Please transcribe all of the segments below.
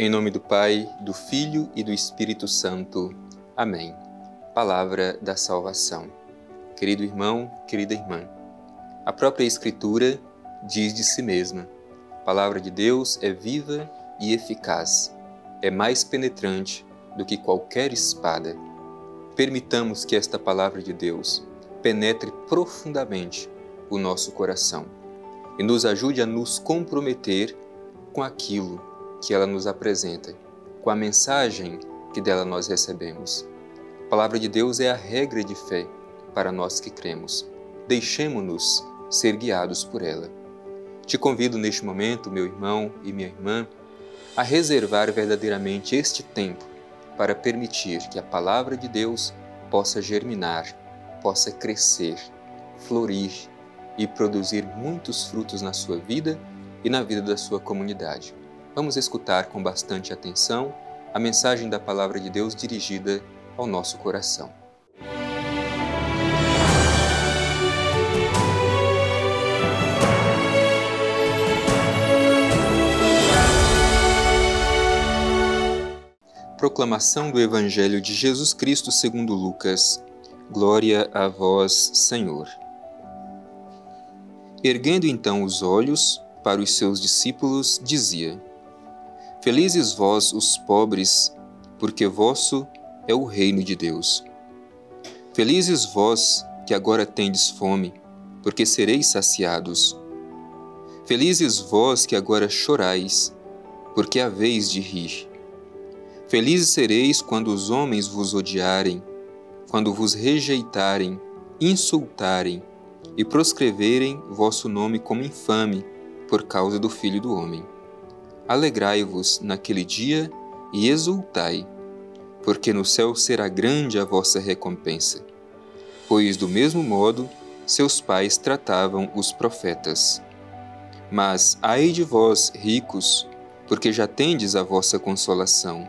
Em nome do Pai, do Filho e do Espírito Santo. Amém. Palavra da salvação. Querido irmão, querida irmã, a própria Escritura diz de si mesma: a palavra de Deus é viva e eficaz, é mais penetrante do que qualquer espada. Permitamos que esta palavra de Deus penetre profundamente o nosso coração e nos ajude a nos comprometer com aquilo que ela nos apresenta, com a mensagem que dela nós recebemos. A palavra de Deus é a regra de fé para nós que cremos. Deixemo-nos ser guiados por ela. Te convido neste momento, meu irmão e minha irmã, a reservar verdadeiramente este tempo para permitir que a palavra de Deus possa germinar, possa crescer, florir e produzir muitos frutos na sua vida e na vida da sua comunidade. Vamos escutar com bastante atenção a mensagem da palavra de Deus dirigida ao nosso coração. Proclamação do Evangelho de Jesus Cristo segundo Lucas. Glória a vós, Senhor. Erguendo então os olhos para os seus discípulos, dizia: Felizes vós, os pobres, porque vosso é o reino de Deus. Felizes vós, que agora tendes fome, porque sereis saciados. Felizes vós, que agora chorais, porque haveis de rir. Felizes sereis quando os homens vos odiarem, quando vos rejeitarem, insultarem e proscreverem vosso nome como infame por causa do Filho do Homem. Alegrai-vos naquele dia e exultai, porque no céu será grande a vossa recompensa. Pois do mesmo modo seus pais tratavam os profetas. Mas ai de vós, ricos, porque já tendes a vossa consolação.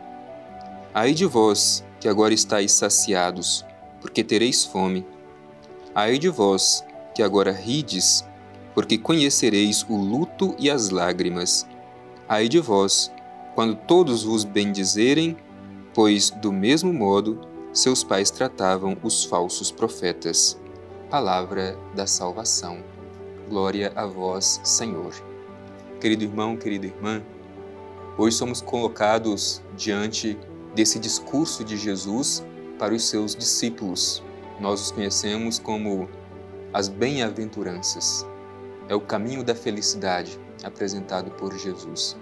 Ai de vós, que agora estáis saciados, porque tereis fome. Ai de vós, que agora rides, porque conhecereis o luto e as lágrimas. Ai de vós, quando todos vos bendizerem, pois do mesmo modo seus pais tratavam os falsos profetas. Palavra da salvação. Glória a vós, Senhor. Querido irmão, querida irmã, hoje somos colocados diante desse discurso de Jesus para os seus discípulos. Nós os conhecemos como as bem-aventuranças. É o caminho da felicidade apresentado por Jesus.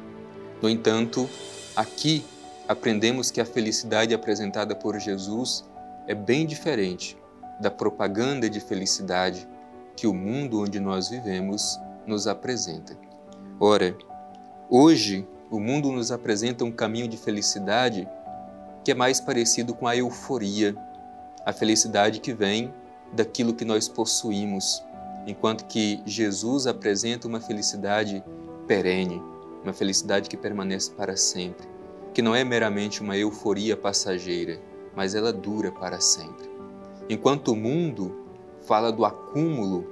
No entanto, aqui aprendemos que a felicidade apresentada por Jesus é bem diferente da propaganda de felicidade que o mundo onde nós vivemos nos apresenta. Ora, hoje o mundo nos apresenta um caminho de felicidade que é mais parecido com a euforia, a felicidade que vem daquilo que nós possuímos, enquanto que Jesus apresenta uma felicidade perene, uma felicidade que permanece para sempre, que não é meramente uma euforia passageira, mas ela dura para sempre. Enquanto o mundo fala do acúmulo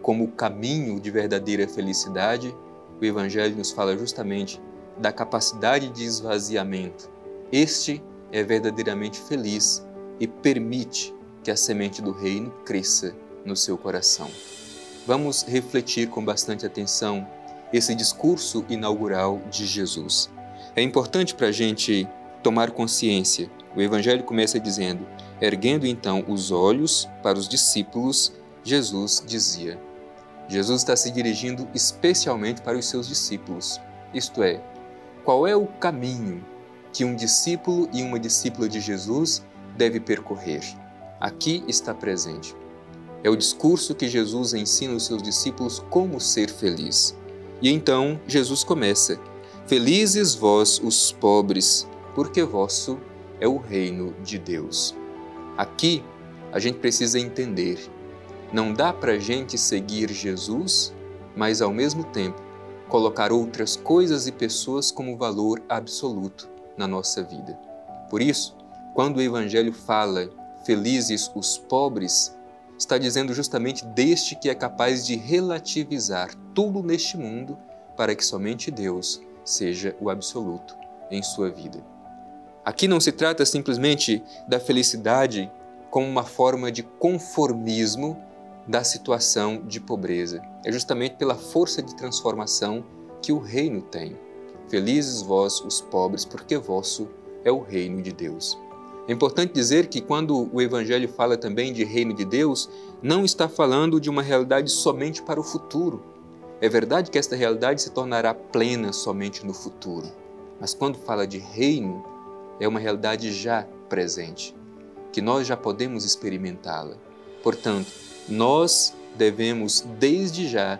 como o caminho de verdadeira felicidade, o Evangelho nos fala justamente da capacidade de esvaziamento. Este é verdadeiramente feliz e permite que a semente do reino cresça no seu coração. Vamos refletir com bastante atenção esse discurso inaugural de Jesus. É importante para a gente tomar consciência. O Evangelho começa dizendo: erguendo então os olhos para os discípulos, Jesus dizia. Jesus está se dirigindo especialmente para os seus discípulos. Isto é, qual é o caminho que um discípulo e uma discípula de Jesus deve percorrer? Aqui está presente. É o discurso que Jesus ensina aos seus discípulos como ser feliz. E então Jesus começa: Felizes vós os pobres, porque vosso é o reino de Deus. Aqui a gente precisa entender, não dá para a gente seguir Jesus, mas ao mesmo tempo colocar outras coisas e pessoas como valor absoluto na nossa vida. Por isso, quando o Evangelho fala felizes os pobres, está dizendo justamente deste que é capaz de relativizar tudo neste mundo para que somente Deus seja o absoluto. em sua vida. Aqui não se trata simplesmente da felicidade como uma forma de conformismo da situação de pobreza. É justamente pela força de transformação que o reino tem. Felizes vós, os pobres, porque vosso é o reino de Deus. É importante dizer que quando o Evangelho fala também de reino de Deus, não está falando de uma realidade somente para o futuro. É verdade que esta realidade se tornará plena somente no futuro. Mas quando fala de reino, é uma realidade já presente, que nós já podemos experimentá-la. Portanto, nós devemos, desde já,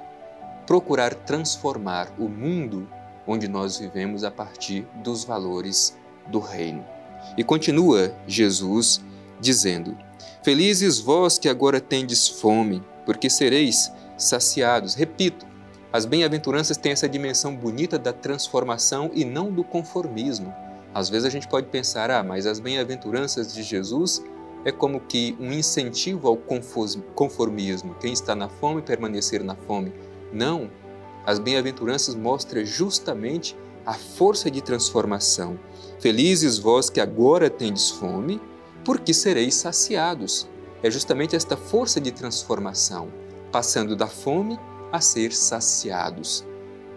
procurar transformar o mundo onde nós vivemos a partir dos valores do reino. E continua Jesus dizendo: Felizes vós que agora tendes fome, porque sereis saciados. Repito, as bem-aventuranças têm essa dimensão bonita da transformação e não do conformismo. Às vezes a gente pode pensar, mas as bem-aventuranças de Jesus é como que um incentivo ao conformismo. Quem está na fome, permanecer na fome. Não, as bem-aventuranças mostram justamente a força de transformação. Felizes vós que agora tendes fome, porque sereis saciados. É justamente esta força de transformação, passando da fome a ser saciados.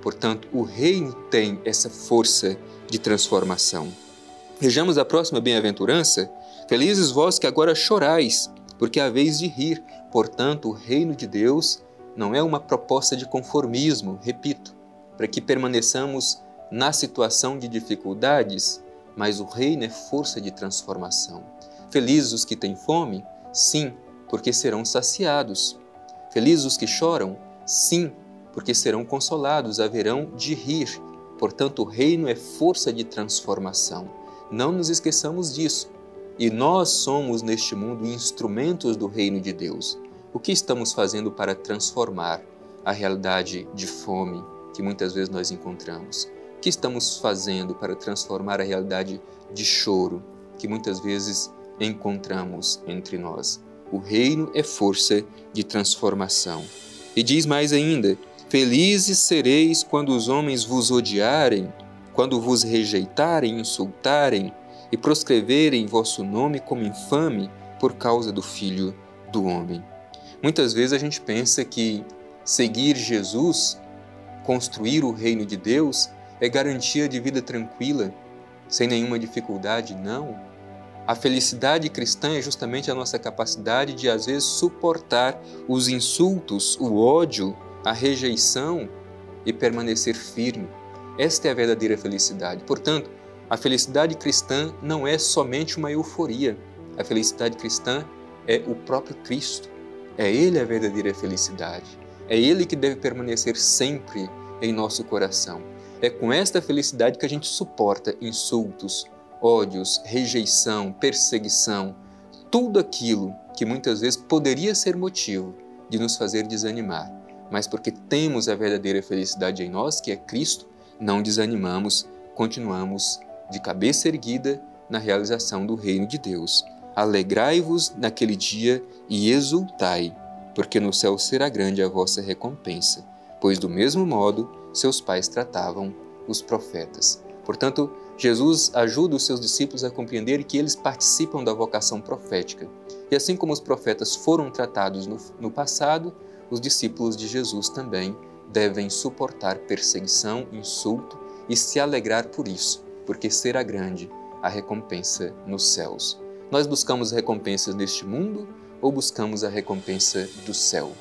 Portanto, o reino tem essa força de transformação. Vejamos a próxima bem-aventurança. Felizes vós que agora chorais, porque é a vez de rir. Portanto, o reino de Deus não é uma proposta de conformismo, repito, para que permaneçamos na situação de dificuldades, mas o reino é força de transformação. Felizes os que têm fome? Sim, porque serão saciados. Felizes os que choram? Sim, porque serão consolados, haverão de rir. Portanto, o reino é força de transformação. Não nos esqueçamos disso. E nós somos, neste mundo, instrumentos do reino de Deus. O que estamos fazendo para transformar a realidade de fome que muitas vezes nós encontramos? O que estamos fazendo para transformar a realidade de choro que muitas vezes encontramos entre nós? O reino é força de transformação. E diz mais ainda: Felizes sereis quando os homens vos odiarem, quando vos rejeitarem, insultarem e proscreverem vosso nome como infame por causa do Filho do Homem. Muitas vezes a gente pensa que seguir Jesus, construir o reino de Deus, é garantia de vida tranquila, sem nenhuma dificuldade. Não. A felicidade cristã é justamente a nossa capacidade de, às vezes, suportar os insultos, o ódio, a rejeição e permanecer firme. Esta é a verdadeira felicidade. Portanto, a felicidade cristã não é somente uma euforia. A felicidade cristã é o próprio Cristo. É Ele a verdadeira felicidade. É Ele que deve permanecer sempre em nosso coração. É com esta felicidade que a gente suporta insultos, ódios, rejeição, perseguição, tudo aquilo que muitas vezes poderia ser motivo de nos fazer desanimar. Mas porque temos a verdadeira felicidade em nós, que é Cristo, não desanimamos, continuamos de cabeça erguida na realização do reino de Deus. Alegrai-vos naquele dia e exultai, porque no céu será grande a vossa recompensa, pois do mesmo modo seus pais tratavam os profetas. Portanto, Jesus ajuda os seus discípulos a compreender que eles participam da vocação profética. E assim como os profetas foram tratados no passado, os discípulos de Jesus também devem suportar perseguição, insulto e se alegrar por isso, porque será grande a recompensa nos céus. Nós buscamos recompensas neste mundo ou buscamos a recompensa do céu?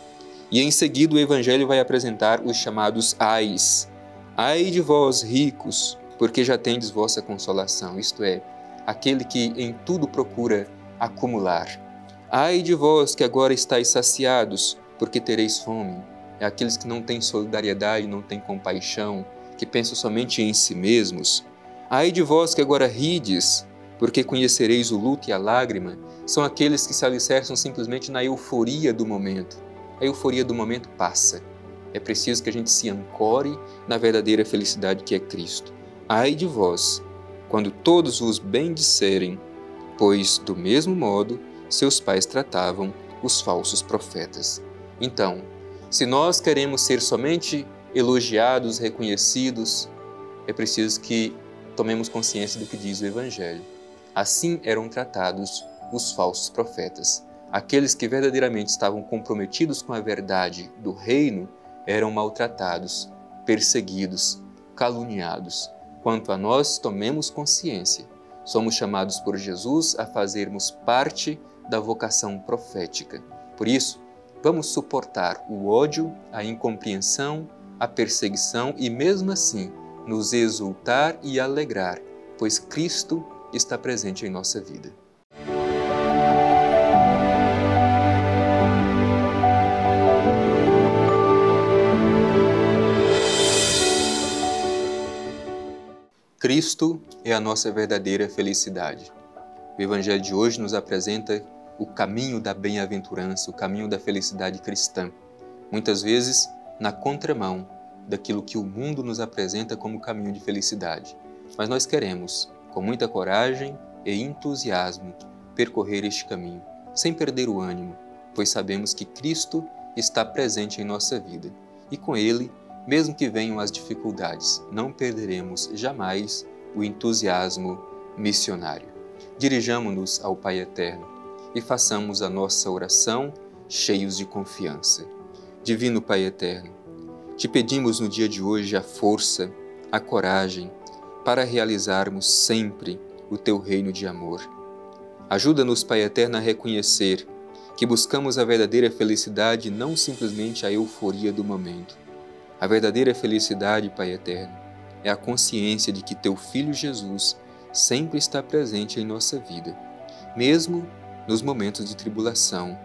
E em seguida o Evangelho vai apresentar os chamados ais. Ai de vós, ricos, porque já tendes vossa consolação, isto é, aquele que em tudo procura acumular. Ai de vós que agora estáis saciados, porque tereis fome. É aqueles que não têm solidariedade, não têm compaixão, que pensam somente em si mesmos. Ai de vós que agora rides, porque conhecereis o luto e a lágrima. São aqueles que se alicerçam simplesmente na euforia do momento. A euforia do momento passa. É preciso que a gente se ancore na verdadeira felicidade que é Cristo. Ai de vós, quando todos vos bendisserem, pois, do mesmo modo, seus pais tratavam os falsos profetas. Então, se nós queremos ser somente elogiados, reconhecidos, é preciso que tomemos consciência do que diz o Evangelho. Assim eram tratados os falsos profetas. Aqueles que verdadeiramente estavam comprometidos com a verdade do reino eram maltratados, perseguidos, caluniados. Quanto a nós, tomemos consciência. Somos chamados por Jesus a fazermos parte da vocação profética. Por isso, vamos suportar o ódio, a incompreensão, a perseguição e, mesmo assim, nos exultar e alegrar, pois Cristo está presente em nossa vida. Cristo é a nossa verdadeira felicidade. O Evangelho de hoje nos apresenta o caminho da bem-aventurança, o caminho da felicidade cristã, muitas vezes na contramão daquilo que o mundo nos apresenta como caminho de felicidade. Mas nós queremos, com muita coragem e entusiasmo, percorrer este caminho, sem perder o ânimo, pois sabemos que Cristo está presente em nossa vida e com Ele, mesmo que venham as dificuldades, não perderemos jamais o entusiasmo missionário. Dirijamo-nos ao Pai Eterno e façamos a nossa oração cheios de confiança. Divino Pai Eterno, te pedimos no dia de hoje a força, a coragem para realizarmos sempre o Teu reino de amor. Ajuda-nos, Pai Eterno, a reconhecer que buscamos a verdadeira felicidade, não simplesmente a euforia do momento. A verdadeira felicidade, Pai Eterno, é a consciência de que Teu Filho Jesus sempre está presente em nossa vida, mesmo nos momentos de tribulação,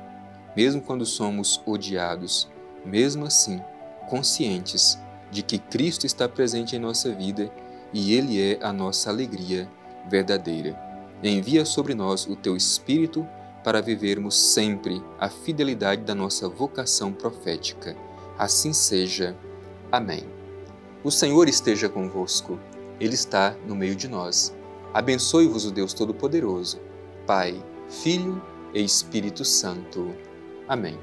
mesmo quando somos odiados, mesmo assim, conscientes de que Cristo está presente em nossa vida e Ele é a nossa alegria verdadeira. Envia sobre nós o Teu Espírito para vivermos sempre a fidelidade da nossa vocação profética. Assim seja. Amém. O Senhor esteja convosco. Ele está no meio de nós. Abençoe-vos o Deus Todo-Poderoso, Pai, Filho e Espírito Santo. Amém.